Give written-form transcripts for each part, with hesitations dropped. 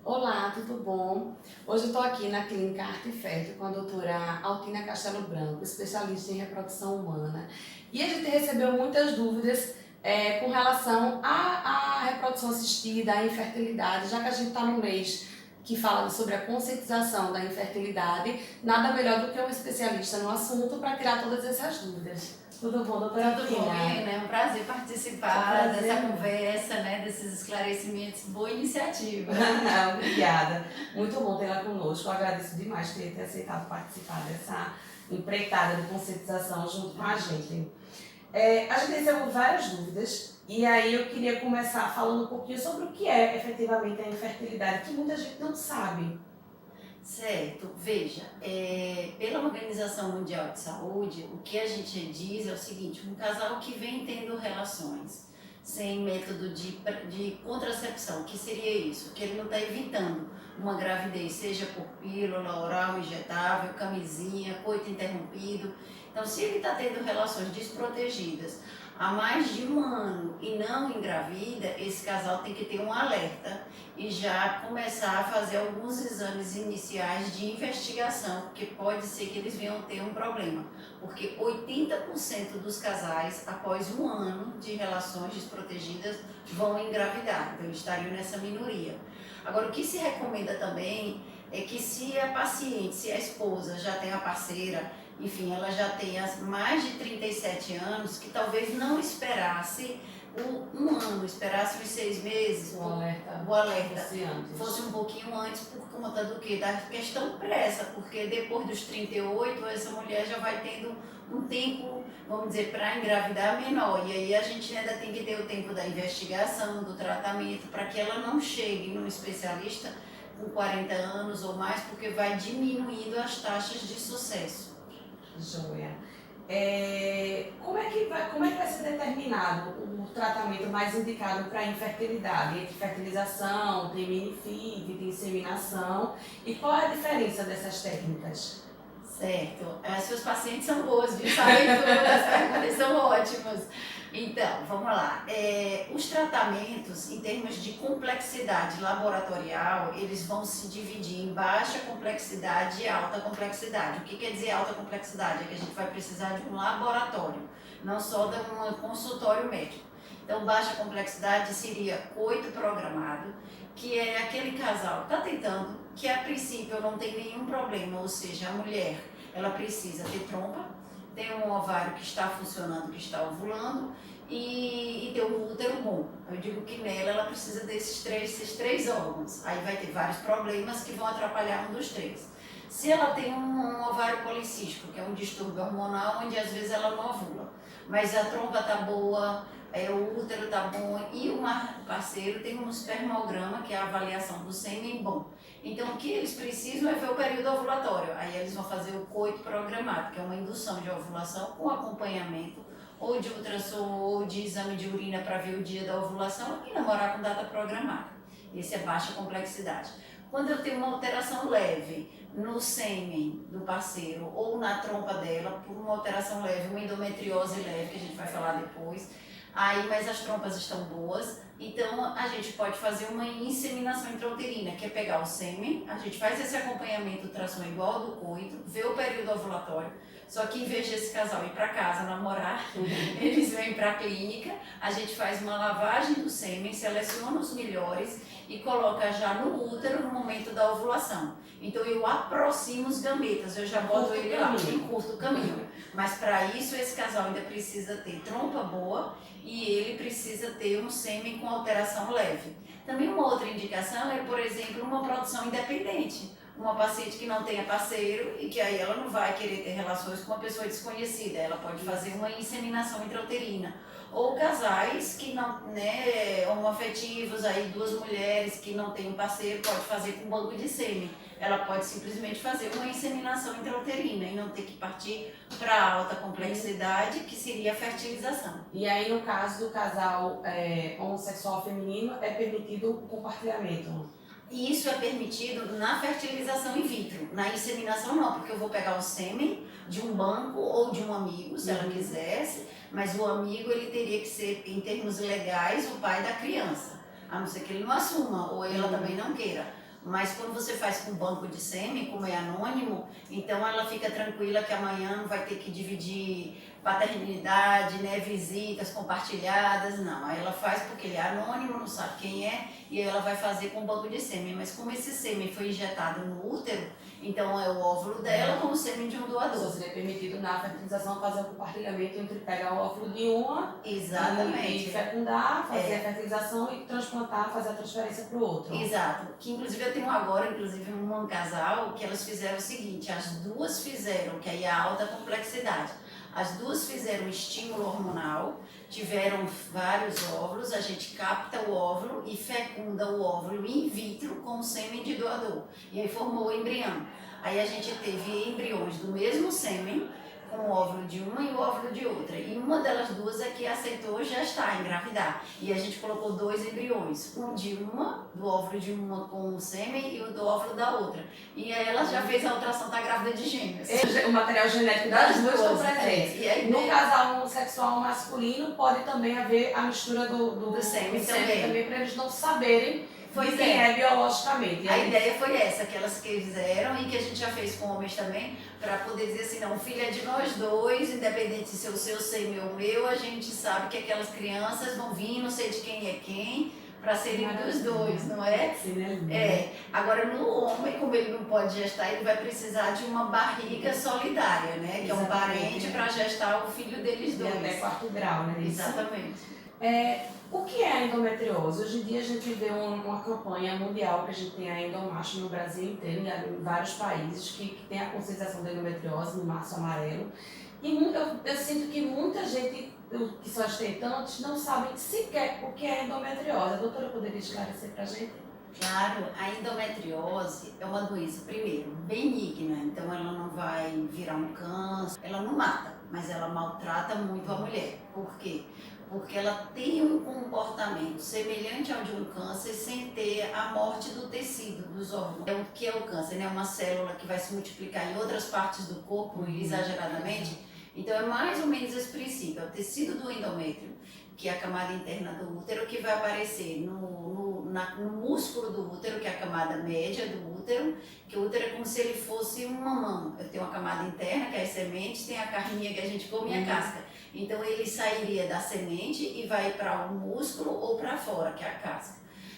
Olá, tudo bom? Hoje eu estou aqui na Clínica Arte e Fértil com a doutora Altina Castelo Branco, especialista em reprodução humana. E a gente recebeu muitas dúvidas com relação à reprodução assistida, à infertilidade, já que a gente está no mês que fala sobre a conscientização da infertilidade, nada melhor do que um especialista no assunto para tirar todas essas dúvidas. Tudo bom, doutora Tudo bom, Altina? Helena? É um prazer participar dessa conversa, né, desses esclarecimentos. Boa iniciativa. Obrigada. Muito bom tê-la conosco. Eu agradeço demais por ter aceitado participar dessa empreitada de conscientização junto com a gente. A gente recebeu várias dúvidas e aí eu queria começar falando um pouquinho sobre o que é efetivamente a infertilidade, que muita gente não sabe. Certo, veja, pela Organização Mundial de Saúde, o que a gente diz é o seguinte: um casal que vem tendo relações sem método de contracepção, que seria isso? Que ele não está evitando uma gravidez, seja por pílula oral injetável, camisinha, coito interrompido. Então, se ele está tendo relações desprotegidas há mais de um ano e não engravida, esse casal tem que ter um alerta e já começar a fazer alguns exames iniciais de investigação, porque pode ser que eles venham ter um problema, porque 80% dos casais, após um ano de relações desprotegidas, vão engravidar, então eles estariam nessa minoria. Agora, o que se recomenda também é que se a paciente, se a esposa já tem a parceira, enfim, ela já tem mais de 37 anos, que talvez não esperasse um ano, esperasse os 6 meses, o alerta fosse um pouquinho antes, por conta do quê? Da questão pressa, porque depois dos 38, essa mulher já vai tendo um tempo, vamos dizer, para engravidar menor, e aí a gente ainda tem que ter o tempo da investigação, do tratamento, para que ela não chegue num especialista com 40 anos ou mais, porque vai diminuindo as taxas de sucesso. Joia. Como é que vai ser determinado o tratamento mais indicado para a infertilidade? Entre fertilização, tem minifid, tem inseminação. E qual é a diferença dessas técnicas? Certo. Seus pacientes são boas, viu? Sabem todas, as perguntas são ótimas. Então, vamos lá. Os tratamentos, em termos de complexidade laboratorial, eles vão se dividir em baixa complexidade e alta complexidade. O que quer dizer alta complexidade? É que a gente vai precisar de um laboratório, não só de um consultório médico. Então, baixa complexidade seria coito programado, que é aquele casal que está tentando, que a princípio não tem nenhum problema, ou seja, a mulher, ela precisa ter trompa, tem um ovário que está funcionando, que está ovulando, e ter um útero bom. Eu digo que nela ela precisa esses três órgãos. Aí vai ter vários problemas que vão atrapalhar um dos três. Se ela tem um ovário policístico, que é um distúrbio hormonal, onde às vezes ela não ovula, mas a trompa está boa, o útero está bom e o parceiro tem um espermograma, que é a avaliação do sêmen bom. Então, o que eles precisam é ver o período ovulatório. Aí eles vão fazer o coito programado, que é uma indução de ovulação com acompanhamento ou de ultrassom ou de exame de urina para ver o dia da ovulação e namorar com data programada. Esse é baixa complexidade. Quando eu tenho uma alteração leve no sêmen do parceiro ou na trompa dela, por uma alteração leve, uma endometriose leve, que a gente vai falar depois, mas as trompas estão boas, então a gente pode fazer uma inseminação intrauterina, que é pegar o sêmen, a gente faz esse acompanhamento ultrassom igual ao do coito, vê o período ovulatório, só que em vez desse casal ir para casa namorar, eles vêm para a clínica, a gente faz uma lavagem do sêmen, seleciona os melhores e coloca já no útero no momento da ovulação. Então eu aproximo os gametas, eu já boto ele lá, encurto o caminho. Mas para isso esse casal ainda precisa ter trompa boa e ele precisa ter um sêmen com alteração leve. Também uma outra indicação é, por exemplo, uma produção independente. Uma paciente que não tenha parceiro e que aí ela não vai querer ter relações com uma pessoa desconhecida, ela pode fazer uma inseminação intrauterina. Ou casais que não, homoafetivos, aí duas mulheres que não têm um parceiro, pode fazer com banco de sêmen. Ela pode simplesmente fazer uma inseminação intrauterina e não ter que partir para alta complexidade, que seria a fertilização. E aí, no caso do casal homossexual feminino, é permitido o compartilhamento? E isso é permitido na fertilização in vitro. Na inseminação não, porque eu vou pegar o sêmen de um banco ou de um amigo, se ela quisesse, mas o amigo ele teria que ser, em termos legais, o pai da criança, a não ser que ele não assuma ou ela também não queira. Mas quando você faz com banco de sêmen, como é anônimo, então ela fica tranquila que amanhã não vai ter que dividir paternidade, né, visitas compartilhadas, não. Aí ela faz porque ele é anônimo, não sabe quem é, e aí ela vai fazer com banco de sêmen. Mas como esse sêmen foi injetado no útero, então é o óvulo dela com o sêmen de um doador. Só seria permitido na fertilização fazer o compartilhamento entre pegar o óvulo de uma Exatamente. e fecundar, fazer a fertilização e transplantar, fazer a transferência para o outro. Exato. Que inclusive eu tenho agora, inclusive um casal, que elas fizeram o seguinte, as duas fizeram, que aí é a alta complexidade, as duas fizeram estímulo hormonal, tiveram vários óvulos, a gente capta o óvulo e fecunda o óvulo in vitro com o sêmen de doador. E aí formou o embrião. Aí a gente teve embriões do mesmo sêmen, com o óvulo de uma e o óvulo de outra. E uma delas duas é que aceitou gestar, engravidar. E a gente colocou 2 embriões, um de uma, do óvulo de uma com o sêmen e o do óvulo da outra. E aí ela já fez a ultrassom, tá grávida de gêmeos. O material genético das duas estão presentes. E aí, no casal homossexual masculino pode também haver a mistura do sêmen também para eles não saberem quem é biologicamente. A ideia foi essa, que elas fizeram e que a gente já fez com homens também, para poder dizer assim, não, o filho é de nós dois, independente se é o seu sêmen ou o meu, a gente sabe que aquelas crianças vão vir, não sei de quem é quem, para serem dos dois, não é? Sim, né? É. Agora, no homem, como ele não pode gestar, ele vai precisar de uma barriga solidária, né? Que é um parente para gestar o filho deles dois. E até 4º grau, né? Exatamente. O que é a endometriose? Hoje em dia a gente vê uma campanha mundial que a gente tem a Endomacho no Brasil inteiro, em vários países, que tem a conscientização da endometriose no Março Amarelo. E eu sinto que muita gente, que são as gestantes, não sabem sequer o que é endometriose. A doutora poderia esclarecer pra gente? Claro, a endometriose é uma doença, primeiro, benigna, então ela não vai virar um câncer, ela não mata, mas ela maltrata muito a mulher. Por quê? Porque ela tem um comportamento semelhante ao de um câncer sem ter a morte do tecido, dos órgãos. O que é o câncer? É uma célula que vai se multiplicar em outras partes do corpo exageradamente. Então é mais ou menos esse princípio, é o tecido do endométrio, que é a camada interna do útero, que vai aparecer no músculo do útero, que é a camada média do útero, que o útero é como se ele fosse uma mão. Eu tenho uma camada interna, que é as sementes, tem a carninha que a gente come e a casca. Então ele sairia da semente e vai para o músculo ou para fora, que é a casca.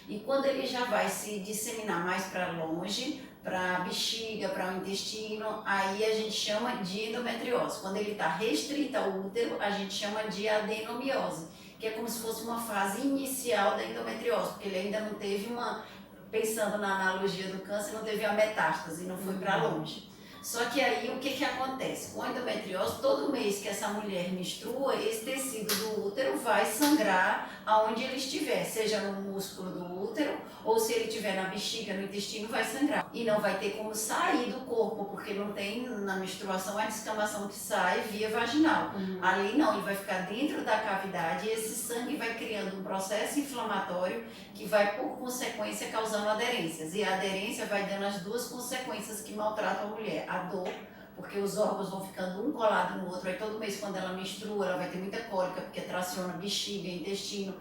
E quando ele já vai se disseminar mais para longe, para a bexiga, para o intestino, aí a gente chama de endometriose. Quando ele está restrito ao útero, a gente chama de adenomiose, que é como se fosse uma fase inicial da endometriose, porque ele ainda não teve pensando na analogia do câncer, não teve a metástase, não foi para longe. Só que aí o que acontece? Com a endometriose, todo mês que essa mulher menstrua, esse tecido do útero vai sangrar aonde ele estiver, seja no músculo do útero ou se ele estiver na bexiga, no intestino, vai sangrar. E não vai ter como sair do corpo, porque não tem na menstruação a descamação que sai via vaginal. Ali não, ele vai ficar dentro da cavidade e esse sangue vai criando um processo inflamatório que vai, por consequência, causando aderências. E a aderência vai dando as duas consequências que maltratam a mulher. A dor, porque os órgãos vão ficando um colado no outro, aí todo mês quando ela menstrua, ela vai ter muita cólica, porque traciona bexiga, intestino,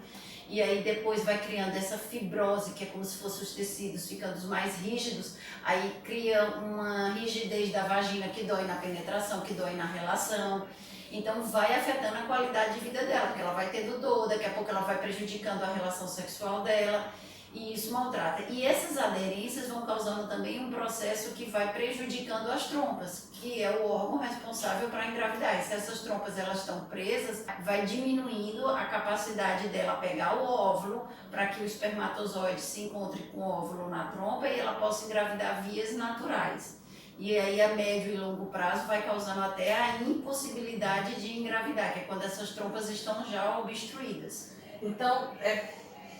e aí depois vai criando essa fibrose, que é como se fossem os tecidos ficando mais rígidos, aí cria uma rigidez da vagina que dói na penetração, que dói na relação. Então vai afetando a qualidade de vida dela, porque ela vai tendo dor, daqui a pouco ela vai prejudicando a relação sexual dela, e isso maltrata. E essas aderências vão causando também um processo que vai prejudicando as trompas, que é o órgão responsável para engravidar. E se essas trompas elas estão presas, vai diminuindo a capacidade dela pegar o óvulo para que o espermatozoide se encontre com o óvulo na trompa e ela possa engravidar vias naturais. E aí a médio e longo prazo vai causando até a impossibilidade de engravidar, que é quando essas trompas estão já obstruídas. Então,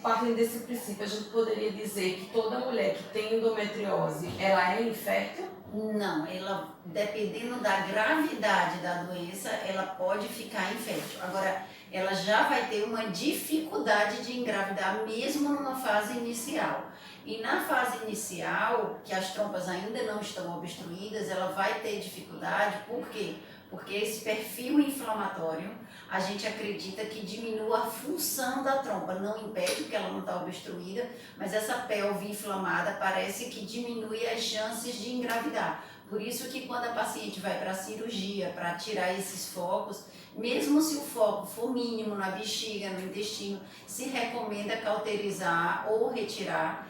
partindo desse princípio, a gente poderia dizer que toda mulher que tem endometriose, ela é infértil? Não, ela, dependendo da gravidade da doença, ela pode ficar infértil. Agora, ela já vai ter uma dificuldade de engravidar mesmo numa fase inicial. E na fase inicial, que as trompas ainda não estão obstruídas, ela vai ter dificuldade, por quê? porque esse perfil inflamatório, a gente acredita que diminui a função da trompa, não impede porque ela não está obstruída, mas essa pelve inflamada parece que diminui as chances de engravidar. Por isso que quando a paciente vai para a cirurgia, para tirar esses focos, mesmo se o foco for mínimo na bexiga, no intestino, se recomenda cauterizar ou retirar,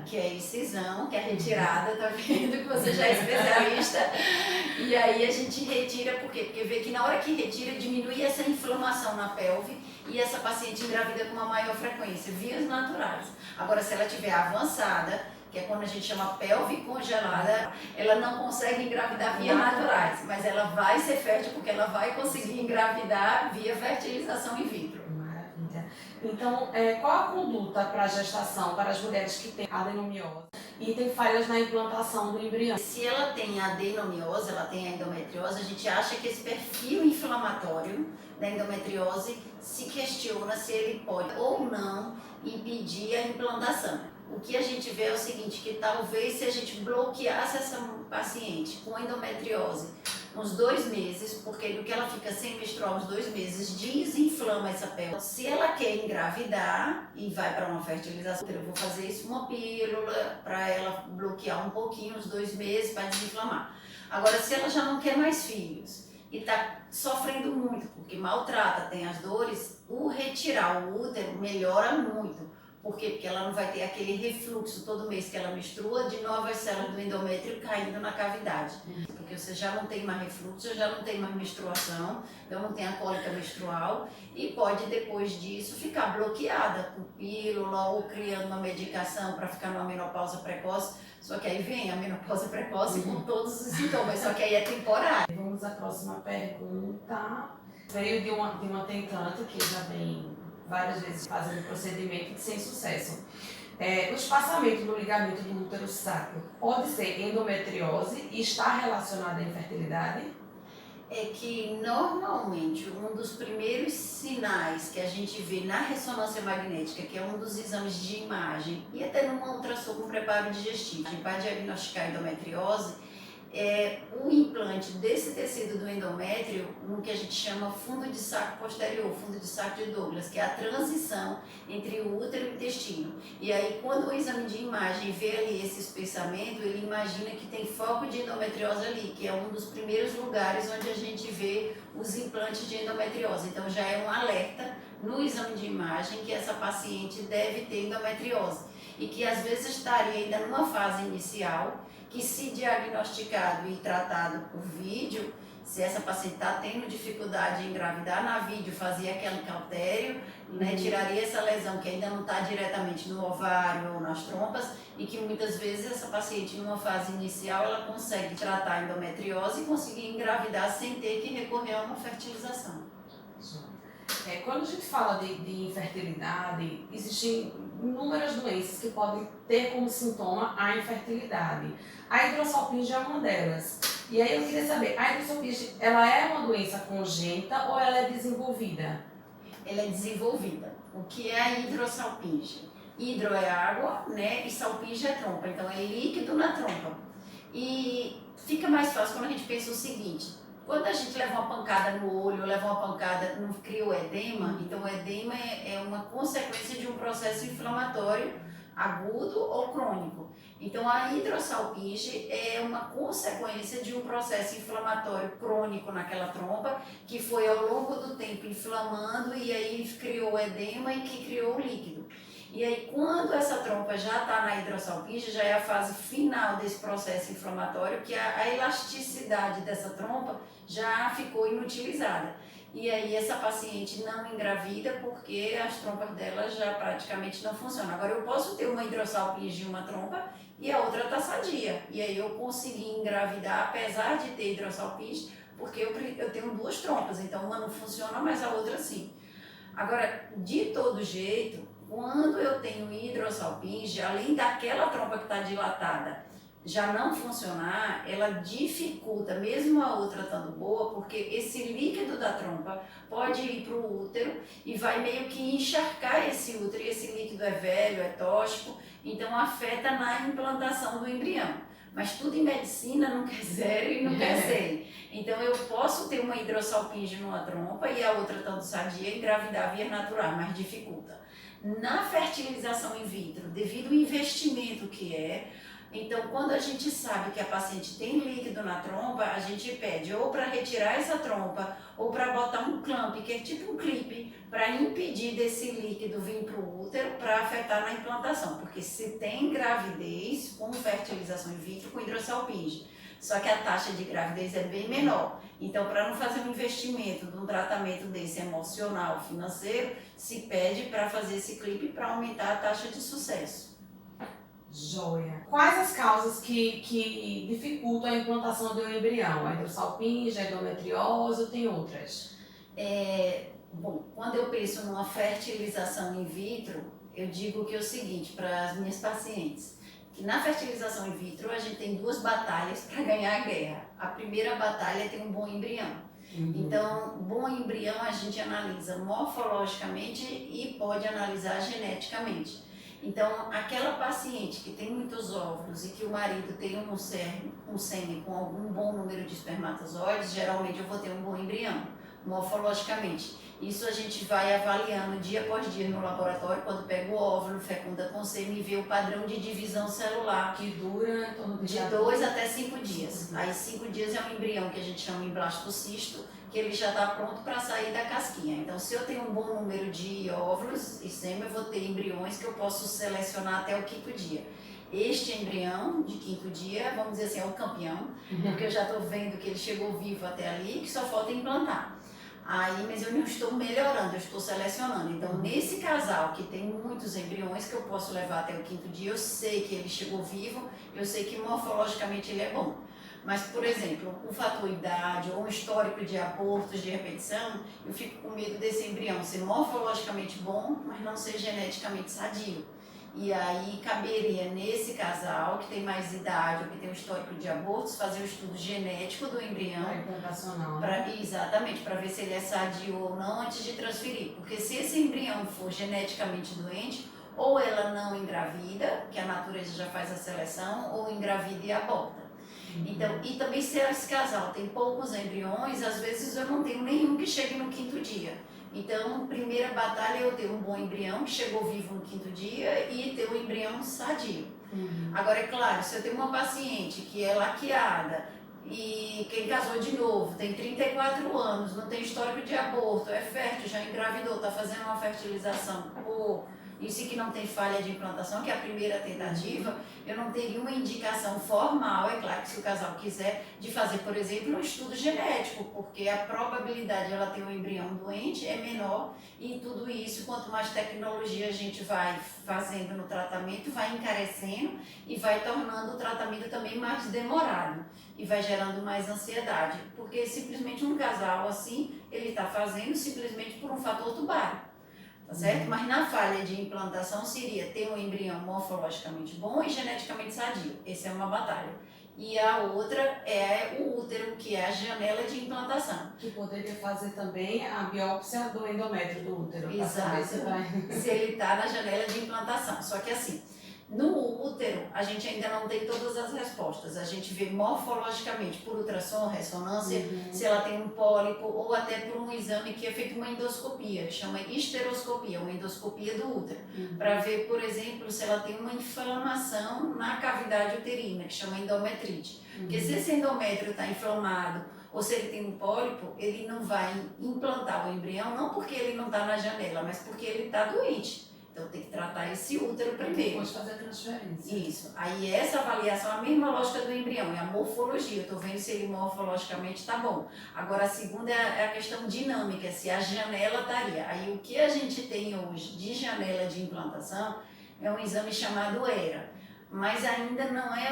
que é excisão, que é retirada, tá vendo que você já é especialista. E aí a gente retira, por quê? Porque vê que na hora que retira, diminui essa inflamação na pelve e essa paciente engravida com uma maior frequência, vias naturais. Agora, se ela tiver avançada, que é quando a gente chama pelve congelada, ela não consegue engravidar via naturais, mas ela vai ser fértil porque ela vai conseguir engravidar via fertilização in vitro. Maravilha. Então, qual a conduta para a gestação para as mulheres que têm adenomiose e têm falhas na implantação do embrião? Se ela tem adenomiose, ela tem a endometriose, a gente acha que esse perfil inflamatório da endometriose se questiona se ele pode ou não impedir a implantação. O que a gente vê é o seguinte, que talvez se a gente bloqueasse essa paciente com endometriose uns 2 meses, porque no que ela fica sem menstruar uns 2 meses, desinflama essa pele. Se ela quer engravidar e vai para uma fertilização, eu vou fazer isso uma pílula para ela bloquear um pouquinho, uns 2 meses para desinflamar. Agora, se ela já não quer mais filhos e está sofrendo muito, porque maltrata, tem as dores, o retirar o útero melhora muito. Por quê? Porque ela não vai ter aquele refluxo todo mês que ela menstrua de novas células do endométrio caindo na cavidade. Porque você já não tem mais refluxo, já não tem mais menstruação, então não tem a cólica menstrual e pode depois disso ficar bloqueada com pílula ou criando uma medicação para ficar numa menopausa precoce. Só que aí vem a menopausa precoce com todos os sintomas, só que aí é temporário. Vamos à próxima pergunta. Veio de uma tentante que já vem várias vezes fazendo procedimento sem sucesso. O espaçamento no ligamento do útero sacro pode ser endometriose e está relacionado à infertilidade? É que normalmente um dos primeiros sinais que a gente vê na ressonância magnética, que é um dos exames de imagem, e até numa ultrassom com preparo digestivo, para diagnosticar endometriose, é o implante desse tecido do endométrio no que a gente chama fundo de saco posterior, fundo de saco de Douglas, que é a transição entre o útero e o intestino. E aí, quando o exame de imagem vê ali esse espessamento, ele imagina que tem foco de endometriose ali, que é um dos primeiros lugares onde a gente vê os implantes de endometriose. Então, já é um alerta no exame de imagem que essa paciente deve ter endometriose e que às vezes estaria ainda numa fase inicial, que se diagnosticado e tratado por vídeo, se essa paciente está tendo dificuldade em engravidar, na vídeo fazia aquele cautério, né, tiraria essa lesão que ainda não está diretamente no ovário ou nas trompas e que muitas vezes essa paciente numa fase inicial ela consegue tratar a endometriose e conseguir engravidar sem ter que recorrer a uma fertilização. Quando a gente fala de infertilidade, existem inúmeras doenças que podem ter como sintoma a infertilidade. A hidrossalpinge é uma delas. E aí eu queria saber, a hidrossalpinge, ela é uma doença congênita ou ela é desenvolvida? Ela é desenvolvida. O que é a hidrossalpinge? Hidro é água, né? E salpinge é trompa. Então é líquido na trompa. E fica mais fácil quando a gente pensa o seguinte: quando a gente leva uma pancada no olho, leva uma pancada, não cria o edema, então o edema é uma consequência de um processo inflamatório agudo ou crônico. Então a hidrossalpinge é uma consequência de um processo inflamatório crônico naquela trompa, que foi ao longo do tempo inflamando e aí criou o edema e que criou o líquido. E aí, quando essa trompa já está na hidrossalpinge, já é a fase final desse processo inflamatório, que a elasticidade dessa trompa já ficou inutilizada. E aí, essa paciente não engravida porque as trompas dela já praticamente não funcionam. Agora, eu posso ter uma hidrossalpinge em uma trompa e a outra está sadia. E aí, eu consegui engravidar, apesar de ter hidrossalpinge, porque eu tenho 2 trompas, então uma não funciona, mas a outra sim. Agora, de todo jeito, quando eu tenho hidrossalpinge, além daquela trompa que está dilatada já não funcionar, ela dificulta, mesmo a outra estando boa, porque esse líquido da trompa pode ir para o útero e vai meio que encharcar esse útero, e esse líquido é velho, é tóxico, então afeta na implantação do embrião. Mas tudo em medicina não quer zero e não quer 100. Então eu posso ter uma hidrossalpinge numa trompa e a outra tanto sadia e engravidar via natural, mas dificulta. Na fertilização in vitro, devido ao investimento que é, então quando a gente sabe que a paciente tem líquido na trompa, a gente pede ou para retirar essa trompa ou para botar um clamp, que é tipo um clipe, para impedir desse líquido vir para o útero para afetar na implantação, porque se tem gravidez com fertilização in vitro com hidrossalpinge, só que a taxa de gravidez é bem menor. Então, para não fazer um investimento de um tratamento desse emocional, financeiro, se pede para fazer esse clipe para aumentar a taxa de sucesso. Joia. Quais as causas que dificultam a implantação de um embrião? A hidrossalpinge, a endometriose ou tem outras? Bom, quando eu penso numa fertilização in vitro, eu digo que é o seguinte para as minhas pacientes, que na fertilização in vitro a gente tem duas batalhas para ganhar a guerra. A primeira batalha é ter um bom embrião. Então, bom embrião a gente analisa morfologicamente e pode analisar geneticamente. Então, aquela paciente que tem muitos óvulos e que o marido tem um sêmen com algum bom número de espermatozoides, geralmente eu vou ter um bom embrião, morfologicamente. Isso a gente vai avaliando dia após dia no laboratório, quando pega o óvulo, fecunda com sêmen e vê o padrão de divisão celular. Que dura em torno de 2 até 5 dias. Aí 5 dias é um embrião que a gente chama de blastocisto, que ele já está pronto para sair da casquinha. Então, se eu tenho um bom número de óvulos e sêmen, eu vou ter embriões que eu posso selecionar até o 5º dia. Este embrião de 5º dia, vamos dizer assim, é o campeão, porque eu já estou vendo que ele chegou vivo até ali, que só falta implantar. Aí, mas eu não estou melhorando, eu estou selecionando. Então, nesse casal que tem muitos embriões que eu posso levar até o 5º dia, eu sei que ele chegou vivo, eu sei que morfologicamente ele é bom. Mas, por exemplo, o fator idade ou um histórico de abortos, de repetição, eu fico com medo desse embrião ser morfologicamente bom, mas não ser geneticamente sadio. E aí caberia nesse casal que tem mais idade ou que tem um histórico de abortos, fazer o estudo genético do embrião. Exatamente, para ver se ele é sadio ou não antes de transferir. Porque se esse embrião for geneticamente doente, ou ela não engravida, que a natureza já faz a seleção, ou engravida e aborta. Então, e também se esse casal tem poucos embriões, às vezes eu não tenho nenhum que chegue no 5º dia. Então, primeira batalha é eu ter um bom embrião que chegou vivo no 5º dia e ter um embrião sadio. Agora, é claro, se eu tenho uma paciente que é laqueada e quem casou de novo, tem 34 anos, não tem histórico de aborto, é fértil, já engravidou, está fazendo uma fertilização isso que não tem falha de implantação, que é a primeira tentativa, eu não teria uma indicação formal, é claro que se o casal quiser, de fazer, por exemplo, um estudo genético, porque a probabilidade de ela ter um embrião doente é menor e tudo isso, quanto mais tecnologia a gente vai fazendo no tratamento, vai encarecendo e vai tornando o tratamento também mais demorado e vai gerando mais ansiedade, porque simplesmente um casal assim, ele está fazendo simplesmente por um fator tubário. Tá certo? Mas na falha de implantação seria ter um embrião morfologicamente bom e geneticamente sadio. Essa é uma batalha. E a outra é o útero, que é a janela de implantação. Que poderia fazer também a biópsia do endométrio do útero. Exato. Se ele está na janela de implantação. Só que assim, no útero, a gente ainda não tem todas as respostas. A gente vê morfologicamente por ultrassom, ressonância, se ela tem um pólipo ou até por um exame que é feito uma endoscopia, que chama histeroscopia, uma endoscopia do útero, para ver, por exemplo, se ela tem uma inflamação na cavidade uterina, que chama endometrite. Porque se esse endométrio está inflamado ou se ele tem um pólipo, ele não vai implantar o embrião, não porque ele não está na janela, mas porque ele está doente. Então tem que tratar esse útero primeiro. Depois fazer a transferência. Isso. Aí essa avaliação, a mesma lógica do embrião, é a morfologia. Eu estou vendo se ele morfologicamente está bom. Agora a segunda é a questão dinâmica, se a janela estaria. Aí o que a gente tem hoje de janela de implantação é um exame chamado ERA. Mas ainda não é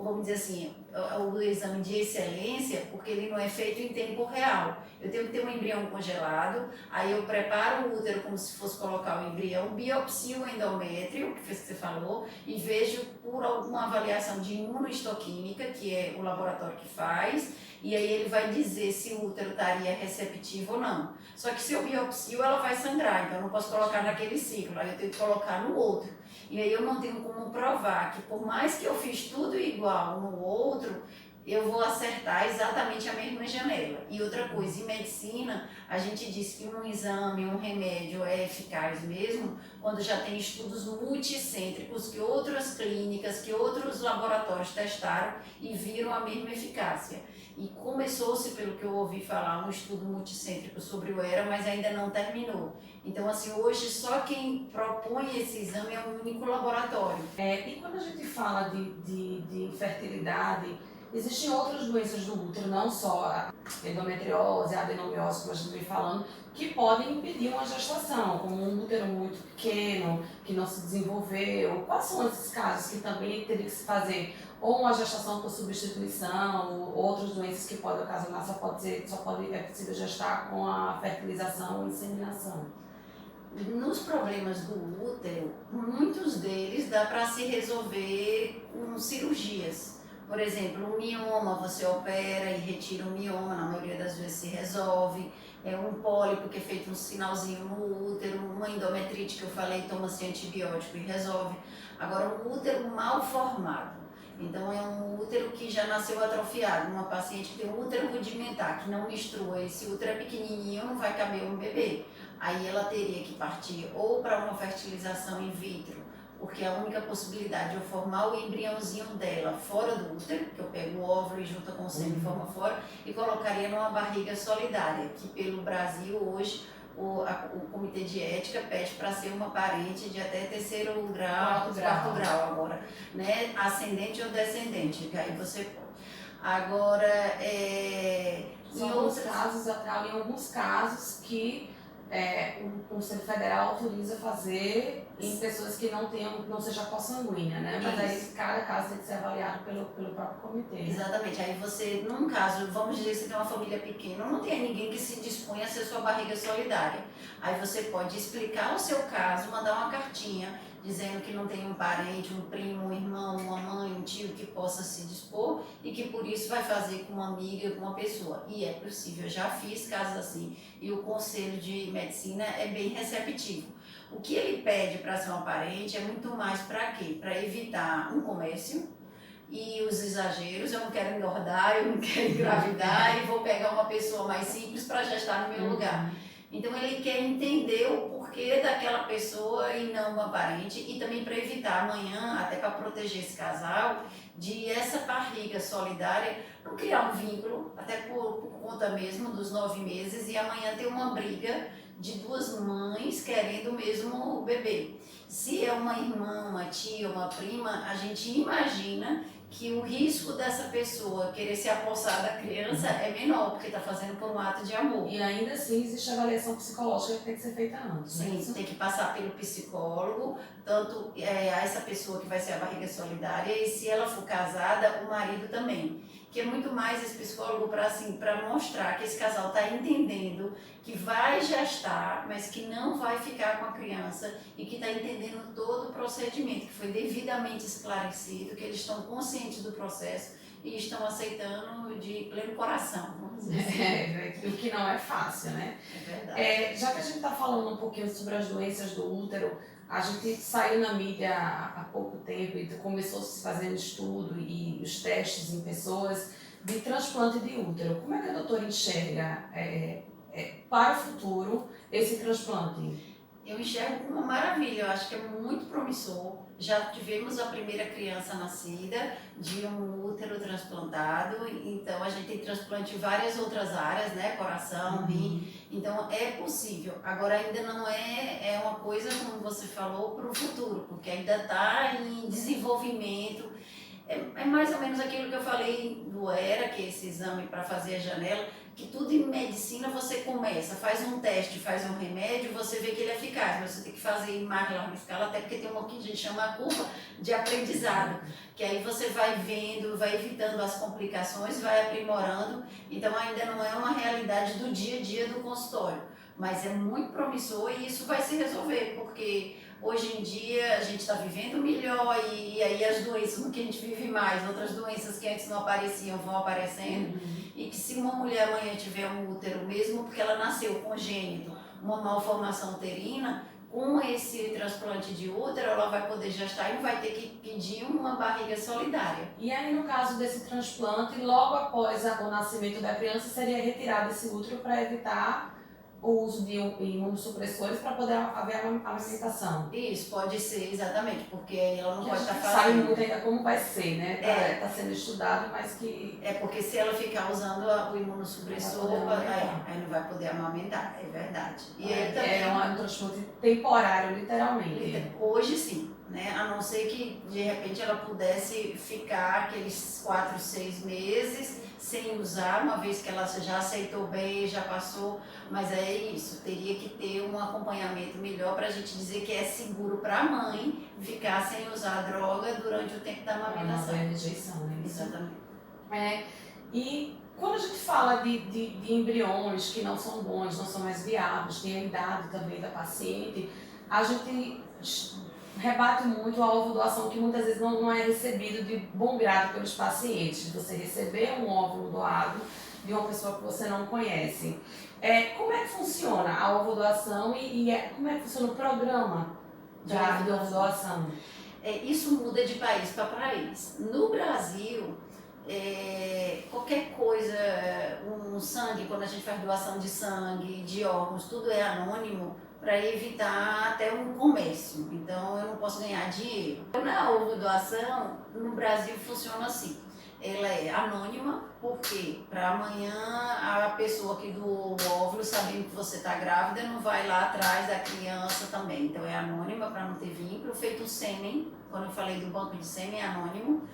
vamos dizer assim, o exame de excelência, porque ele não é feito em tempo real. Eu tenho que ter um embrião congelado, aí eu preparo o útero como se fosse colocar o embrião, biopsio o endométrio, que foi isso que você falou, e vejo por alguma avaliação de imunohistoquímica, que é o laboratório que faz, e aí ele vai dizer se o útero estaria receptivo ou não. Só que se eu biopsio, ela vai sangrar, então eu não posso colocar naquele ciclo, aí eu tenho que colocar no outro. E aí eu não tenho como provar que por mais que eu fiz tudo igual no outro, eu vou acertar exatamente a mesma janela. E outra coisa, em medicina, a gente diz que um exame, um remédio é eficaz mesmo quando já tem estudos multicêntricos que outras clínicas, que outros laboratórios testaram e viram a mesma eficácia. E começou-se, pelo que eu ouvi falar, um estudo multicêntrico sobre o ERA, mas ainda não terminou. Então, assim, hoje só quem propõe esse exame é um único laboratório. E quando a gente fala de infertilidade, existem outras doenças do útero, não só a endometriose, a adenomiose, como a gente vem falando, que podem impedir uma gestação, como um útero muito pequeno, que não se desenvolveu. Quais são esses casos que também teria que se fazer ou uma gestação por substituição, ou outras doenças que podem ocasionar, é possível gestar com a fertilização ou inseminação? Nos problemas do útero, muitos deles dá para se resolver com cirurgias. Por exemplo, um mioma, você opera e retira o mioma, na maioria das vezes se resolve. É um pólipo que é feito um sinalzinho no útero, uma endometrite que eu falei, toma-se antibiótico e resolve. Agora, um útero mal formado. Então, é um útero que já nasceu atrofiado. Uma paciente que tem um útero rudimentar, que não menstrua, esse útero é pequenininho, não vai caber um bebê. Aí ela teria que partir ou para uma fertilização in vitro, porque a única possibilidade de eu formar o embriãozinho dela fora do útero, que eu pego o óvulo e junto com o sêmen e forma fora, e colocaria numa barriga solidária, que pelo Brasil hoje o Comitê de Ética pede para ser uma parente de até terceiro grau, quarto grau agora, né? Ascendente ou descendente, que aí você pode. Agora, em alguns casos que o Conselho Federal autoriza fazer em pessoas que não seja consanguínea, né? Mas aí cada caso tem que ser avaliado pelo próprio comitê. Né? Exatamente. Aí você, num caso, vamos dizer que você tem uma família pequena, não tem ninguém que se dispõe a ser sua barriga solidária. Aí você pode explicar o seu caso, mandar uma cartinha dizendo que não tem um parente, um primo, um irmão, uma mãe, um tio que possa se dispor e que por isso vai fazer com uma amiga, com uma pessoa. E é possível, eu já fiz casos assim e o Conselho de Medicina é bem receptivo. O que ele pede para ser uma parente é muito mais para quê? Para evitar um comércio e os exageros. Eu não quero engordar, eu não quero engravidar e vou pegar uma pessoa mais simples para gestar no meu lugar. Então ele quer entender o porquê daquela pessoa e não uma parente, e também para evitar amanhã, até para proteger esse casal, de essa barriga solidária não criar um vínculo, até por conta mesmo dos 9 meses, e amanhã ter uma briga de duas mães querendo o mesmo bebê. Se é uma irmã, uma tia, uma prima, a gente imagina que o risco dessa pessoa querer se apossar da criança é menor, porque está fazendo por um ato de amor. E ainda assim existe a avaliação psicológica que tem que ser feita antes. Sim, né? tem que passar pelo psicólogo, tanto a essa pessoa que vai ser a barriga solidária, e se ela for casada, o marido também. Que é muito mais esse psicólogo para assim, mostrar que esse casal está entendendo que vai gestar, mas que não vai ficar com a criança e que está entendendo todo o procedimento, que foi devidamente esclarecido, que eles estão conscientes do processo e estão aceitando de pleno coração, vamos dizer assim. O que não é fácil, né? É verdade. Já que a gente está falando um pouquinho sobre as doenças do útero, a gente saiu na mídia há pouco tempo e começou a se fazer estudo e os testes em pessoas de transplante de útero. Como é que a doutora enxerga para o futuro esse transplante? Eu enxergo como uma maravilha, eu acho que é muito promissor. Já tivemos a primeira criança nascida de um útero transplantado, então a gente tem transplante em várias outras áreas, né? Coração, rim, então é possível. Agora ainda não é uma coisa, como você falou, para o futuro, porque ainda está em desenvolvimento. É mais ou menos aquilo que eu falei do ERA, que é esse exame para fazer a janela, que tudo em medicina você começa, faz um teste, faz um remédio, você vê que ele é eficaz, mas você tem que fazer em mais larga escala, até porque tem uma que a gente chama a curva de aprendizado, que aí você vai vendo, vai evitando as complicações, vai aprimorando, então ainda não é uma realidade do dia a dia do consultório, mas é muito promissor e isso vai se resolver, porque hoje em dia a gente está vivendo melhor e aí as doenças, no que a gente vive mais, outras doenças que antes não apareciam vão aparecendo. E que se uma mulher amanhã tiver um útero mesmo, porque ela nasceu congênito, uma malformação uterina, com esse transplante de útero, ela vai poder gestar e não vai ter que pedir uma barriga solidária. E aí, no caso desse transplante, logo após o nascimento da criança, seria retirado esse útero para evitar o uso de imunossupressores para poder haver a amamentação. Isso, pode ser, exatamente, porque ela não Que pode a estar gente fazendo. sabe muito ainda como vai ser, né? Está sendo estudado, mas que... É porque se ela ficar usando o imunossupressor, aí não vai poder amamentar, é verdade. E aí também, é um transplante temporário, literalmente. hoje sim, né? A não ser que de repente ela pudesse ficar aqueles 4, 6 meses sem usar, uma vez que ela já aceitou bem, já passou, mas é isso, teria que ter um acompanhamento melhor para a gente dizer que é seguro para a mãe ficar sem usar a droga durante o tempo da amamentação. Não, rejeição, né? Exatamente. E quando a gente fala de embriões que não são bons, não são mais viáveis, tem a idade também da paciente, a gente rebate muito a ovodoação, que muitas vezes não é recebido de bom grado pelos pacientes. Você receber um óvulo doado de uma pessoa que você não conhece. Como é que funciona a ovodoação e como é que funciona o programa de ovodoação? Isso muda de país para país. No Brasil, qualquer coisa, um sangue, quando a gente faz doação de sangue, de órgãos, tudo é anônimo para evitar até um comércio. Então eu não posso ganhar dinheiro. Na ovodoação, no Brasil funciona assim. Ela é anônima, porque para amanhã a pessoa que doou o óvulo, sabendo que você está grávida, não vai lá atrás da criança também. Então é anônima para não ter vínculo. Feito o sêmen, quando eu falei do banco de sêmen, é anônimo.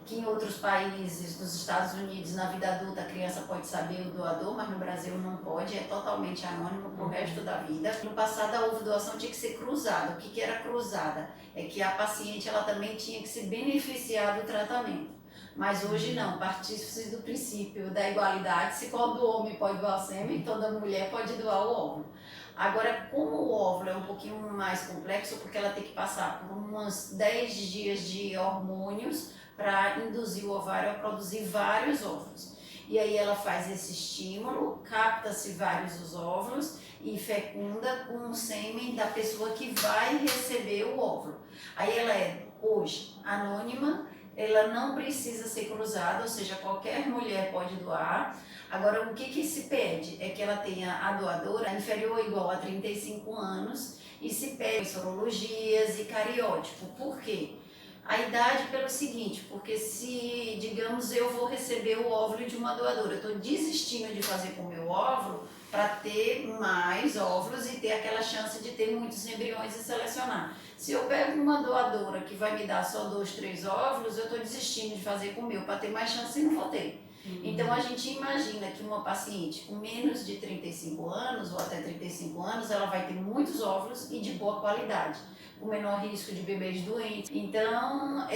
Que em outros países, nos Estados Unidos, na vida adulta, a criança pode saber o doador, mas no Brasil não pode, é totalmente anônimo para o resto da vida. No passado, a ovodoação tinha que ser cruzada. O que era cruzada? É que a paciente ela também tinha que se beneficiar do tratamento. Mas hoje não, parte-se do princípio da igualdade. Se todo homem pode doar sêmen, toda mulher pode doar o óvulo. Agora, como o óvulo é um pouquinho mais complexo, porque ela tem que passar por uns 10 dias de hormônios para induzir o ovário a produzir vários óvulos. E aí ela faz esse estímulo, capta-se vários os óvulos e fecunda com o sêmen da pessoa que vai receber o óvulo. Aí ela é, hoje, anônima, ela não precisa ser cruzada, ou seja, qualquer mulher pode doar. Agora, o que se pede é que ela tenha a doadora inferior ou igual a 35 anos e se pede sorologias e cariótipo. Por quê? A idade pelo seguinte, porque se, digamos, eu vou receber o óvulo de uma doadora, eu estou desistindo de fazer com o meu óvulo para ter mais óvulos e ter aquela chance de ter muitos embriões e selecionar. Se eu pego uma doadora que vai me dar só 2, 3 óvulos, eu estou desistindo de fazer com o meu para ter mais chance e não vou ter. Então a gente imagina que uma paciente com menos de 35 anos ou até 35 anos, ela vai ter muitos óvulos e de boa qualidade, com menor risco de bebês doentes. Então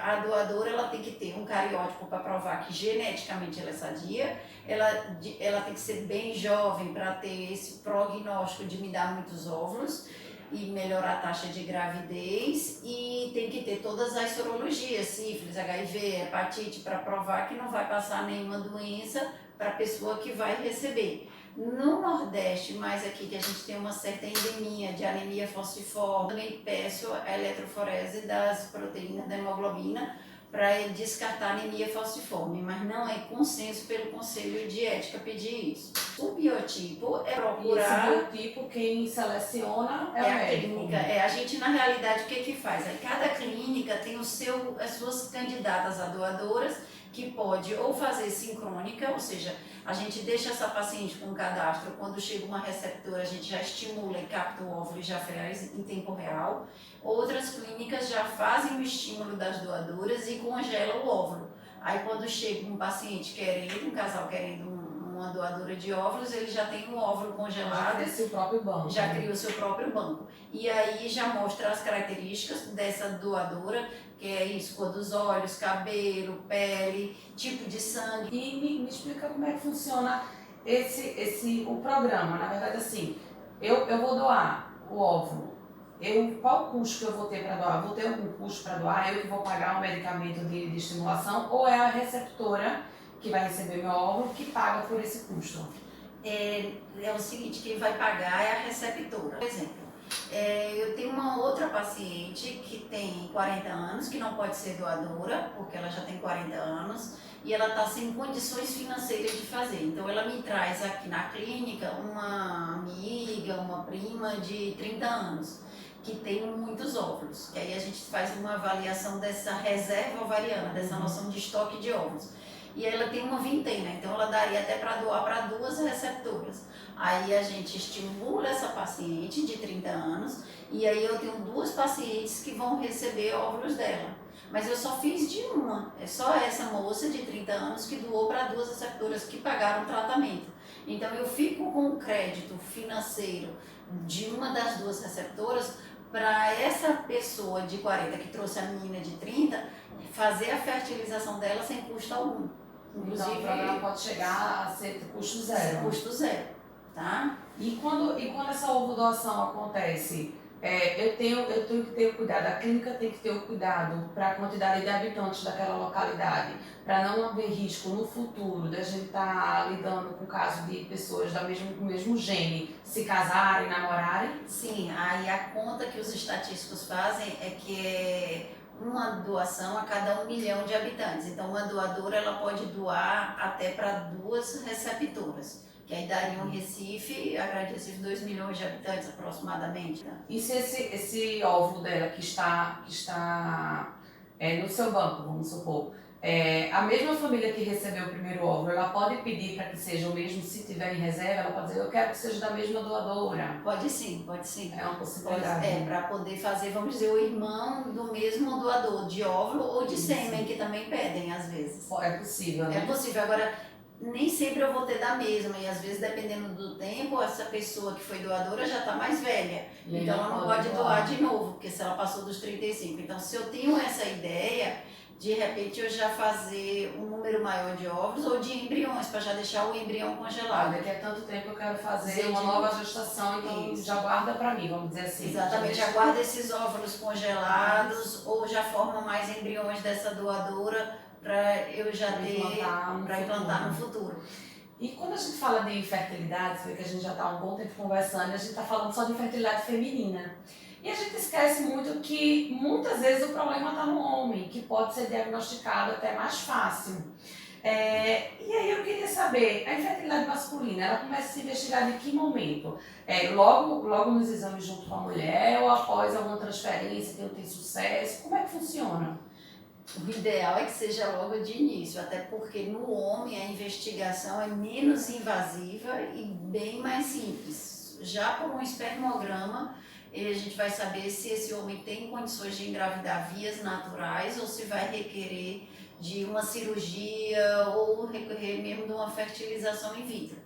a doadora ela tem que ter um cariótipo para provar que geneticamente ela é sadia, ela tem que ser bem jovem para ter esse prognóstico de me dar muitos óvulos e melhorar a taxa de gravidez, e tem que ter todas as sorologias, sífilis, HIV, hepatite, para provar que não vai passar nenhuma doença para a pessoa que vai receber. No Nordeste, mais aqui que a gente tem uma certa endemia de anemia falciforme, também peço a eletroforese das proteínas da hemoglobina para descartar a anemia falciforme, mas não é consenso pelo Conselho de Ética pedir isso. O biotipo é procurar... E esse biotipo, quem seleciona é o a médico. clínica. A gente, na realidade, o que faz? Cada clínica tem as suas candidatas a doadoras, que pode ou fazer sincrônica, ou seja, a gente deixa essa paciente com um cadastro, quando chega uma receptora a gente já estimula e capta o óvulo e já faz em tempo real. Outras clínicas já fazem o estímulo das doadoras e congela o óvulo. Aí quando chega um paciente querendo, um casal querendo uma doadora de óvulos, ele já tem um óvulo congelado. Já cria seu próprio banco. Já cria o seu próprio banco. E aí já mostra as características dessa doadora, que é isso, cor dos olhos, cabelo, pele, tipo de sangue. E me explica como é que funciona o programa. Na verdade, assim, eu vou doar o óvulo. Qual o custo que eu vou ter para doar? Vou ter algum custo para doar? Eu que vou pagar um medicamento de estimulação? Ou é a receptora que vai receber meu óvulo que paga por esse custo? É o seguinte, quem vai pagar é a receptora. Por exemplo, Eu tenho uma outra paciente que tem 40 anos, que não pode ser doadora, porque ela já tem 40 anos, e ela está sem condições financeiras de fazer. Então ela me traz aqui na clínica uma amiga, uma prima de 30 anos, que tem muitos óvulos. Que aí a gente faz uma avaliação dessa reserva ovariana, dessa noção de estoque de óvulos. E ela tem uma vintena, então ela daria até para doar para 2 receptoras. Aí a gente estimula essa paciente de 30 anos e aí eu tenho 2 pacientes que vão receber óvulos dela. Mas eu só fiz de uma, é só essa moça de 30 anos que doou para 2 receptoras que pagaram o tratamento. Então eu fico com o crédito financeiro de uma das 2 receptoras para essa pessoa de 40 que trouxe a menina de 30 fazer a fertilização dela sem custo algum. Inclusive, então, o programa pode chegar a ser custo zero. Custo zero, tá? E quando essa ovodoação acontece, eu tenho que ter o cuidado, a clínica tem que ter o cuidado para a quantidade de habitantes daquela localidade, para não haver risco no futuro da gente estar lidando com o caso de pessoas do mesmo gene se casarem, namorarem? Sim, aí a conta que os estatísticos fazem é que é uma doação a cada 1 milhão de habitantes. Então, uma doadora ela pode doar até para 2 receptoras, que aí daria um Recife, a Grande Recife, 2 milhões de habitantes aproximadamente. Né? E se esse óvulo dela que está no seu banco, vamos supor, a mesma família que recebeu o primeiro óvulo, ela pode pedir para que seja o mesmo se tiver em reserva? Ela pode dizer, eu quero que seja da mesma doadora? Pode sim, pode sim. É uma possibilidade. Para poder fazer, vamos dizer, o irmão do mesmo doador de óvulo ou de sêmen, que também pedem às vezes. É possível, né? É possível. Agora, nem sempre eu vou ter da mesma, e às vezes, dependendo do tempo, essa pessoa que foi doadora já está mais velha. E então, ela não pode doar de novo, porque se ela passou dos 35. Então, se eu tenho essa ideia, de repente eu já fazer um número maior de óvulos ou de embriões, para já deixar o embrião congelado. Daqui a tanto tempo eu quero fazer uma nova gestação, então já guarda para mim, vamos dizer assim. Exatamente, já guarda esses óvulos congelados ou já forma mais embriões dessa doadora para eu já ter, para implantar no futuro. E quando a gente fala de infertilidade, você vê que a gente já está há um bom tempo conversando, a gente está falando só de infertilidade feminina. E a gente esquece muito que muitas vezes o problema está no homem, que pode ser diagnosticado até mais fácil. E aí eu queria saber, a infertilidade masculina, ela começa a se investigar de que momento? Logo nos exames junto com a mulher ou após alguma transferência que não tem sucesso? Como é que funciona? O ideal é que seja logo de início, até porque no homem a investigação é menos invasiva e bem mais simples. Já por um espermograma, a gente vai saber se esse homem tem condições de engravidar vias naturais ou se vai requerer de uma cirurgia ou requerer mesmo de uma fertilização in vitro.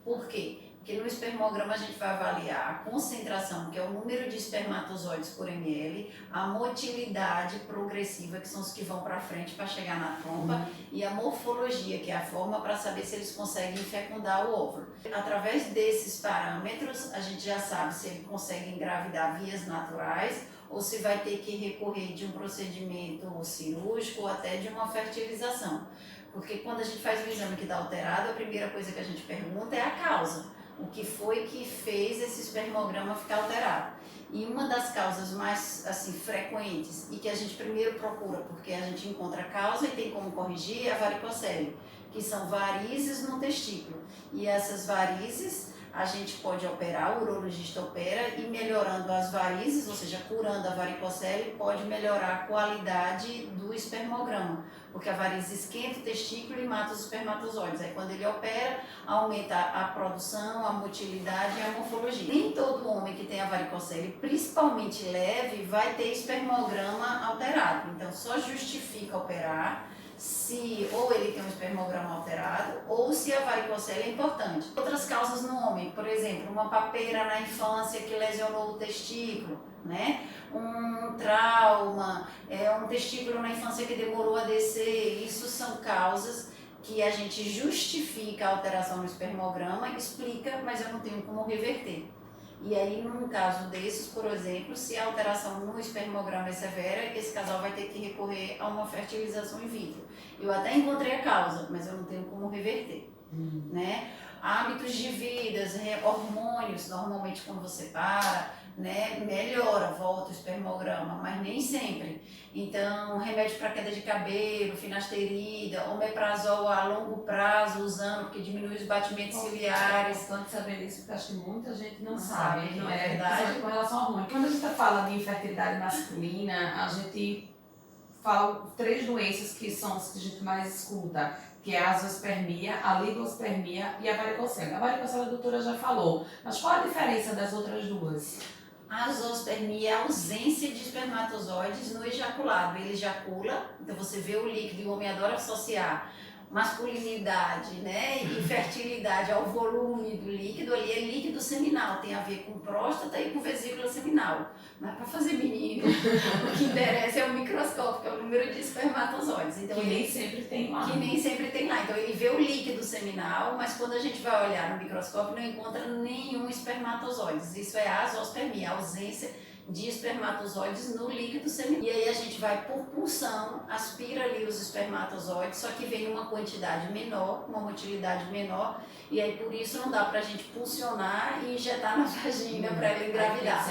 Por quê? Porque no espermograma a gente vai avaliar a concentração, que é o número de espermatozoides por ml, a motilidade progressiva, que são os que vão para frente para chegar na trompa, e a morfologia, que é a forma para saber se eles conseguem fecundar o óvulo. Através desses parâmetros, a gente já sabe se ele consegue engravidar vias naturais ou se vai ter que recorrer de um procedimento cirúrgico ou até de uma fertilização. Porque quando a gente faz um exame que está alterado, a primeira coisa que a gente pergunta é a causa. O que foi que fez esse espermograma ficar alterado? E uma das causas mais frequentes e que a gente primeiro procura, porque a gente encontra a causa e tem como corrigir, é a varicocele, que são varizes no testículo. E essas varizes a gente pode operar, o urologista opera e melhorando as varizes, ou seja, curando a varicocele, pode melhorar a qualidade do espermograma, porque a varize esquenta o testículo e mata os espermatozoides. Aí quando ele opera, aumenta a produção, a motilidade e a morfologia. Nem todo homem que tem a varicocele, principalmente leve, vai ter espermograma alterado. Então só justifica operar se ou ele tem um espermograma alterado ou se a varicocele é importante. Outras causas no homem, por exemplo, uma papeira na infância que lesionou o testículo, né? Um trauma, um testículo na infância que demorou a descer, isso são causas que a gente justifica a alteração no espermograma, explica, mas eu não tenho como reverter. E aí, num caso desses, por exemplo, se a alteração no espermograma é severa, esse casal vai ter que recorrer a uma fertilização in vitro. Eu até encontrei a causa, mas eu não tenho como reverter, né? Hábitos de vida, hormônios, normalmente quando você para, né, melhora, volta o espermograma, mas nem sempre. Então, remédio para queda de cabelo, finasterida, omeprazol a longo prazo usando, porque diminui os batimentos ciliares. É importante saber isso, porque acho que muita gente não sabe, sabe, não é verdade? principalmente com relação ao hormônio. Quando a gente fala de infertilidade masculina, a gente fala 3 doenças que são as que a gente mais escuta, que é a azoospermia, a ligospermia e a varicocele. A varicocele a doutora já falou, mas qual a diferença das outras duas? A azoospermia é a ausência de espermatozoides no ejaculado. Ele ejacula, então você vê o líquido, e o homem adora associar masculinidade, né, e fertilidade ao volume do líquido. Ali é líquido seminal, tem a ver com próstata e com vesícula seminal. Mas para fazer menino, o que interessa é o microscópio, que é o número de espermatozoides. Então, que nem sempre tem lá. Que nem sempre tem lá. Então ele vê o líquido seminal, mas quando a gente vai olhar no microscópio não encontra nenhum espermatozoides. Isso é a azoospermia, a ausência de espermatozoides no líquido seminal. E aí a gente vai por punção, aspira ali os espermatozoides, só que vem uma quantidade menor, uma motilidade menor, e aí por isso não dá pra gente puncionar e injetar na vagina para ela engravidar.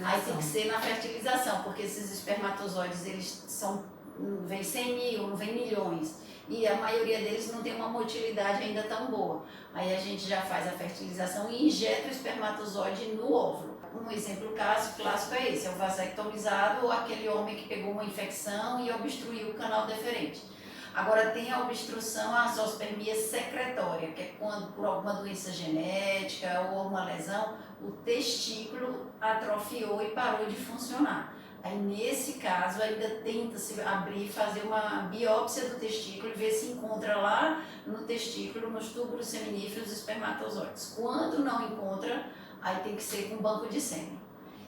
Aí tem que ser na fertilização, porque esses espermatozoides eles são, não vem 100 mil, não vem milhões. E a maioria deles não tem uma motilidade ainda tão boa. Aí a gente já faz a fertilização e injeta o espermatozoide no óvulo. Um exemplo clássico é esse, é o vasectomizado ou aquele homem que pegou uma infecção e obstruiu o canal deferente. Agora tem a obstrução, a azoospermia secretória, que é quando por alguma doença genética ou uma lesão, o testículo atrofiou e parou de funcionar. Aí nesse caso ainda tenta-se abrir, fazer uma biópsia do testículo e ver se encontra lá no testículo, nos túbulos seminíferos, espermatozoides. Quando não encontra, aí tem que ser com banco de sêmen.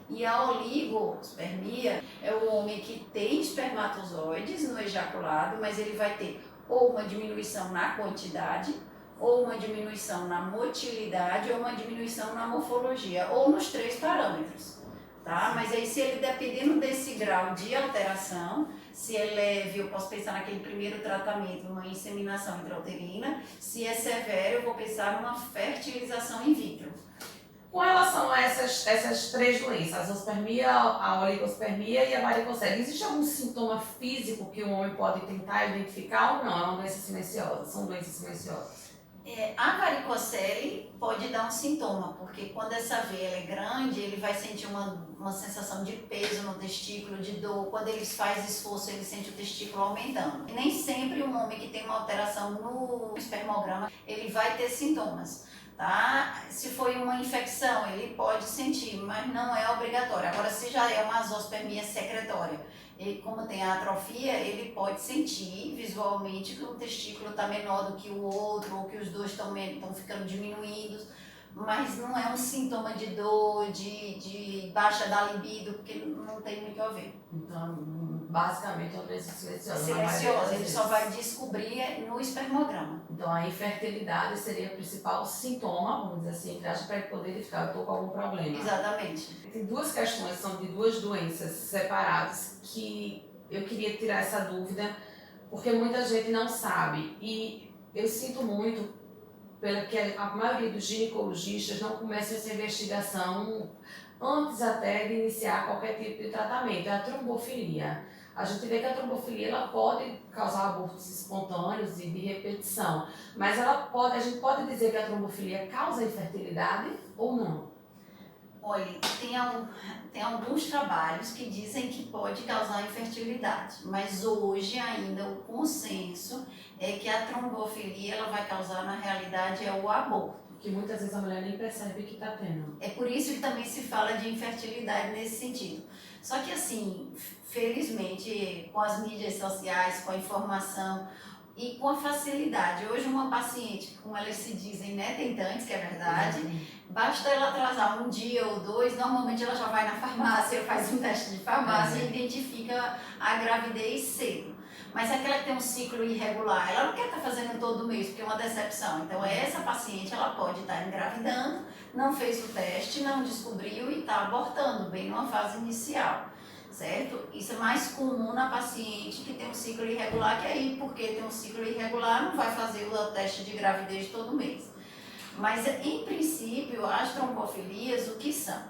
E a oligospermia é o homem que tem espermatozoides no ejaculado, mas ele vai ter ou uma diminuição na quantidade, ou uma diminuição na motilidade, ou uma diminuição na morfologia, ou nos 3 parâmetros. Tá? Mas aí se ele, dependendo desse grau de alteração, se é leve, eu posso pensar naquele primeiro tratamento, uma inseminação intrauterina. Se é severo, eu vou pensar numa fertilização in vitro. Com relação a essas 3 doenças, a azoospermia, a oligospermia e a varicocele, existe algum sintoma físico que o homem pode tentar identificar ou não? É uma doença silenciosa? São doenças silenciosas? A varicocele pode dar um sintoma, porque quando essa veia é grande, ele vai sentir uma sensação de peso no testículo, de dor. Quando ele faz esforço, ele sente o testículo aumentando. E nem sempre um homem que tem uma alteração no espermograma, ele vai ter sintomas. Tá? Se foi uma infecção, ele pode sentir, mas não é obrigatório. Agora, se já é uma azoospermia secretória, ele, como tem a atrofia, ele pode sentir visualmente que o testículo está menor do que o outro, ou que os dois estão ficando diminuídos, mas não é um sintoma de dor, de baixa da libido, porque não tem muito a ver. Então, basicamente é uma doença silenciosa. Silenciosa, ele só vai descobrir no espermograma. Então a infertilidade seria o principal sintoma, vamos dizer assim, para ele poder identificar, eu estou com algum problema. Exatamente. Tem 2 questões, são de 2 doenças separadas, que eu queria tirar essa dúvida, porque muita gente não sabe. E eu sinto muito que a maioria dos ginecologistas não começam essa investigação antes até de iniciar qualquer tipo de tratamento. É a trombofilia. A gente vê que a trombofilia ela pode causar abortos espontâneos e de repetição, mas a gente pode dizer que a trombofilia causa infertilidade ou não? Olha, tem alguns trabalhos que dizem que pode causar infertilidade, mas hoje ainda o consenso é que a trombofilia ela vai causar, na realidade, é o aborto. Que muitas vezes a mulher nem percebe que está tendo. É por isso que também se fala de infertilidade nesse sentido. Só que assim, felizmente, com as mídias sociais, com a informação e com a facilidade. Hoje uma paciente, como elas se dizem, né, tentantes, que é verdade, basta ela atrasar um dia ou 2, normalmente ela já vai na farmácia, faz um teste de farmácia e identifica a gravidez cedo. Mas aquela que tem um ciclo irregular, ela não quer estar fazendo todo mês, porque é uma decepção. Então essa paciente, ela pode estar engravidando, não fez o teste, não descobriu e está abortando, bem numa fase inicial, certo? Isso é mais comum na paciente que tem um ciclo irregular, que aí, porque tem um ciclo irregular, não vai fazer o teste de gravidez todo mês. Mas, em princípio, as trombofilias, o que são?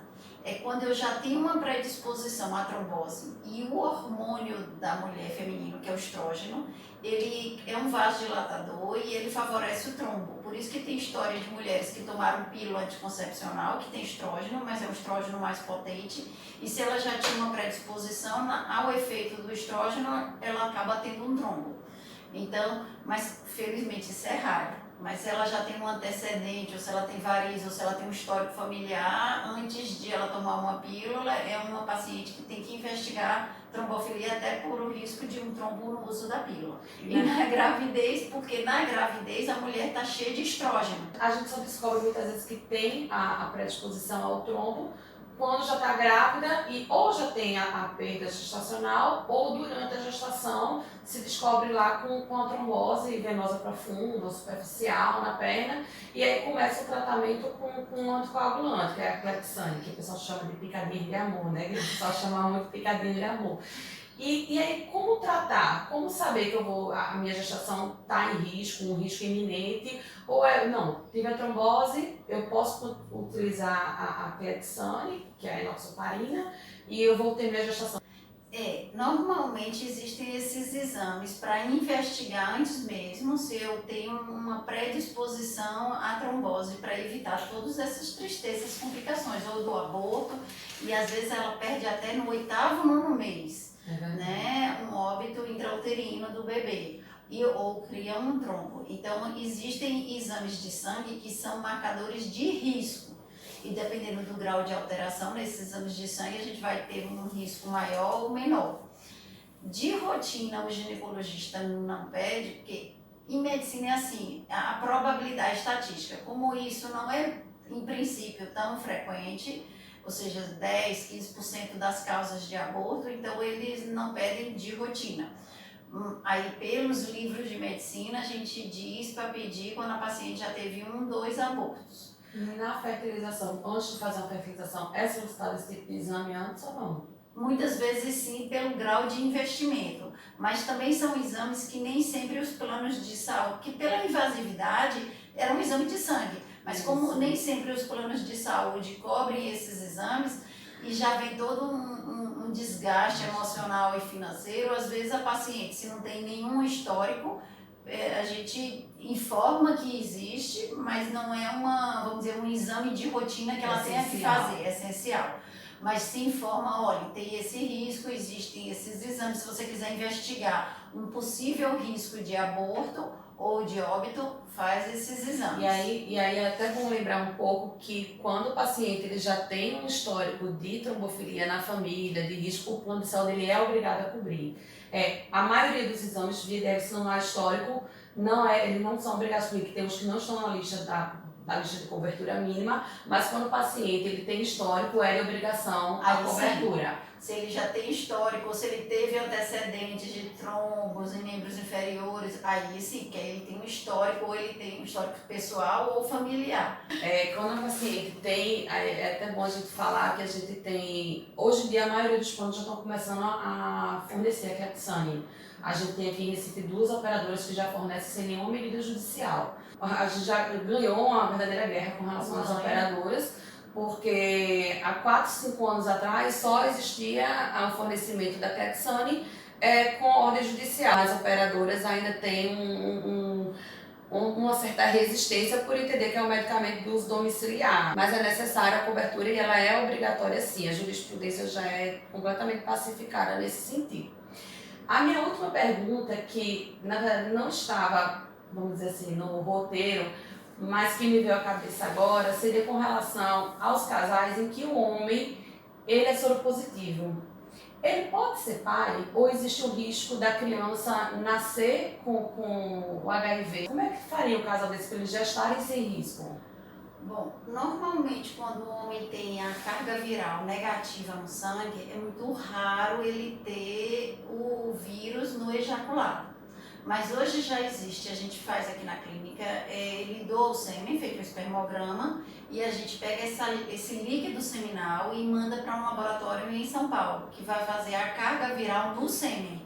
é quando eu já tenho uma predisposição à trombose e o hormônio da mulher feminino, que é o estrógeno, ele é um vasodilatador e ele favorece o trombo. Por isso que tem história de mulheres que tomaram pílula anticoncepcional, que tem estrógeno, mas é um estrógeno mais potente, e se ela já tinha uma predisposição ao efeito do estrógeno, ela acaba tendo um trombo. Então, mas felizmente isso é raro. Mas se ela já tem um antecedente, ou se ela tem varizes, ou se ela tem um histórico familiar, antes de ela tomar uma pílula, é uma paciente que tem que investigar trombofilia até por o risco de um trombo no uso da pílula. E na gravidez, porque na gravidez a mulher está cheia de estrógeno. A gente só descobre muitas vezes que tem a predisposição ao trombo quando já está grávida e ou já tem a perda gestacional ou durante a gestação se descobre lá com a trombose venosa profunda ou superficial na perna e aí começa o tratamento com um anticoagulante, que é a clexane, que o pessoal chama de picadinha de amor, né? Que o pessoal chama muito de picadinha de amor. E aí, como tratar? Como saber que a minha gestação está em risco, um risco iminente? Ou não, tive a trombose, eu posso utilizar a clexane, que é a enoxaparina, e eu vou ter minha gestação. Normalmente existem esses exames para investigar antes mesmo se eu tenho uma predisposição à trombose, para evitar todas essas tristezas, complicações, ou do aborto, e às vezes ela perde até no 8º, 9º mês. Né, um óbito intrauterino do bebê ou cria um trombo. Então existem exames de sangue que são marcadores de risco e dependendo do grau de alteração nesses exames de sangue a gente vai ter um risco maior ou menor. De rotina o ginecologista não pede, porque em medicina é assim, a probabilidade estatística, como isso não é em princípio tão frequente, ou seja, 10, 15% das causas de aborto, então eles não pedem de rotina. Aí, pelos livros de medicina, a gente diz para pedir quando a paciente já teve 1, 2 abortos. Na fertilização, antes de fazer a fertilização, é solicitado esse tipo de exame antes ou não? Muitas vezes sim, pelo grau de investimento, mas também são exames que nem sempre os planos de saúde, que pela invasividade era um exame de sangue, mas como nem sempre os planos de saúde cobrem esses exames e já vem todo um desgaste emocional e financeiro, às vezes a paciente, se não tem nenhum histórico, a gente informa que existe, mas não é vamos dizer, um exame de rotina que ela tenha que fazer, é essencial. Mas se informa, olha, tem esse risco, existem esses exames, se você quiser investigar um possível risco de aborto ou de óbito, faz esses exames. E aí é até bom lembrar um pouco que quando o paciente ele já tem um histórico de trombofilia na família, de risco, o plano de saúde ele é obrigado a cobrir. A maioria dos exames de IDF, se não há histórico, eles não são obrigados a cobrir, que tem uns que não estão na lista da lista de cobertura mínima, mas quando o paciente ele tem histórico, é de obrigação a cobertura. Sim. Se ele já tem histórico, ou se ele teve antecedentes de trombos em membros inferiores, aí sim, que ele tem um histórico, ou ele tem um histórico pessoal ou familiar. Quando a paciente tem, é até bom a gente falar que a gente tem, hoje em dia a maioria dos planos já estão começando a fornecer a clexane. A gente tem aqui em Recife 2 operadoras que já fornecem sem nenhuma medida judicial. A gente já ganhou uma verdadeira guerra com relação às operadoras, porque há 4, 5 anos atrás só existia o fornecimento da clexane com ordem judicial. As operadoras ainda têm uma certa resistência por entender que é um medicamento de uso domiciliar, mas é necessária a cobertura e ela é obrigatória sim, a jurisprudência já é completamente pacificada nesse sentido. A minha última pergunta, que na verdade não estava, vamos dizer assim, no roteiro, mas que me veio à cabeça agora, seria com relação aos casais em que o homem ele é soropositivo. Ele pode ser pai ou existe o risco da criança nascer com o HIV? Como é que faria o casal desse para eles gestarem sem risco? Bom, normalmente quando o homem tem a carga viral negativa no sangue, é muito raro ele ter o vírus no ejaculado. Mas hoje já existe, a gente faz aqui na clínica, ele doa o sêmen, feito um espermograma, e a gente pega esse líquido seminal e manda para um laboratório em São Paulo, que vai fazer a carga viral no sêmen.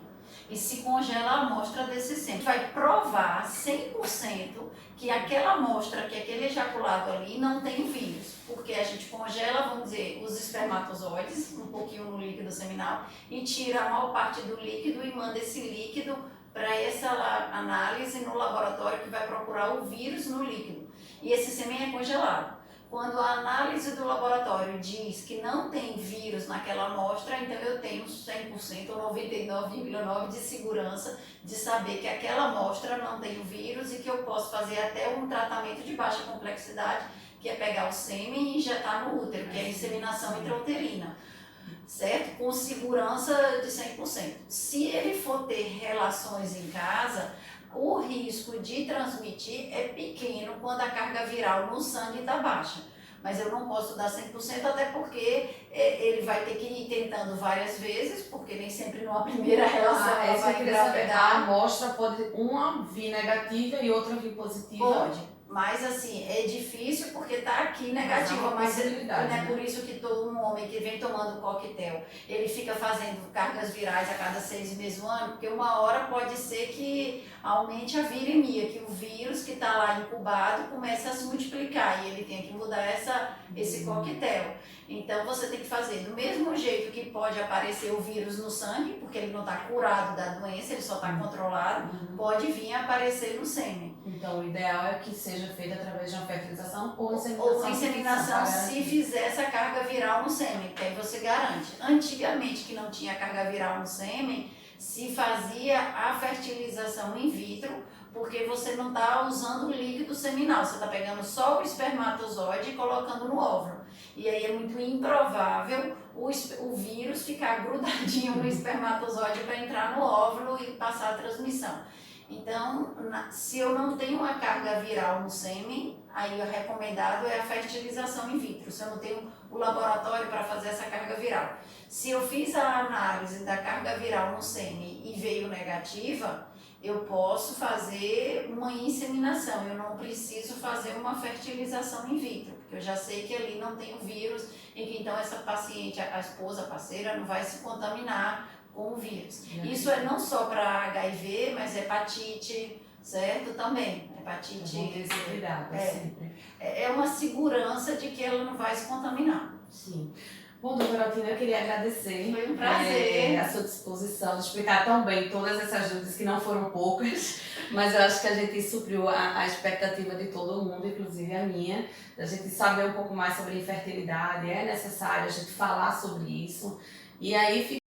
e se congela a amostra desse sêmen. Vai provar 100% que aquela amostra, que aquele ejaculado ali não tem o vírus, porque a gente congela, vamos dizer, os espermatozoides, um pouquinho no líquido seminal, e tira a maior parte do líquido e manda esse líquido para essa análise no laboratório que vai procurar o vírus no líquido. E esse sêmen é congelado. Quando a análise do laboratório diz que não tem vírus naquela amostra, então eu tenho 100% ou 99,9% de segurança de saber que aquela amostra não tem o vírus e que eu posso fazer até um tratamento de baixa complexidade, que é pegar o sêmen e injetar no útero, que é a inseminação intrauterina, certo? Com segurança de 100%. Se ele for ter relações em casa, o risco de transmitir é pequeno quando a carga viral no sangue está baixa. Mas eu não posso dar 100%, até porque ele vai ter que ir tentando várias vezes, porque nem sempre numa primeira relação ela vai engravidar. A amostra pode uma vir negativa e outra vir positiva? Pode. Mas assim, é difícil porque está aqui negativa, mas não é por isso que todo um homem que vem tomando coquetel, ele fica fazendo cargas virais a cada 6 meses do ano, porque uma hora pode ser que aumente a viremia, que o vírus que está lá incubado comece a se multiplicar e ele tem que mudar esse coquetel. Então você tem que fazer do mesmo jeito que pode aparecer o vírus no sangue, porque ele não está curado da doença, ele só está controlado, pode vir a aparecer no sêmen. Então o ideal é que seja feito através de uma fertilização ou inseminação se fizer essa carga viral no sêmen, que aí você garante. Antigamente, que não tinha carga viral no sêmen, se fazia a fertilização in vitro, porque você não está usando o líquido seminal, você está pegando só o espermatozoide e colocando no óvulo. E aí é muito improvável o vírus ficar grudadinho no espermatozoide para entrar no óvulo e passar a transmissão. Então, se eu não tenho uma carga viral no sêmen, aí o recomendado é a fertilização in vitro, se eu não tenho o laboratório para fazer essa carga viral. Se eu fiz a análise da carga viral no sêmen e veio negativa, eu posso fazer uma inseminação, eu não preciso fazer uma fertilização in vitro, porque eu já sei que ali não tem o vírus e que então essa paciente, a esposa, a parceira, não vai se contaminar com o vírus. Isso é não só para HIV, mas hepatite, certo? Também. Hepatite. É uma segurança de que ela não vai se contaminar. Sim. Bom, doutora Altina, eu queria agradecer. Foi um prazer. A sua disposição de explicar tão bem todas essas dúvidas, que não foram poucas, mas eu acho que a gente supriu a expectativa de todo mundo, inclusive a minha, da gente saber um pouco mais sobre infertilidade. É necessário a gente falar sobre isso. E aí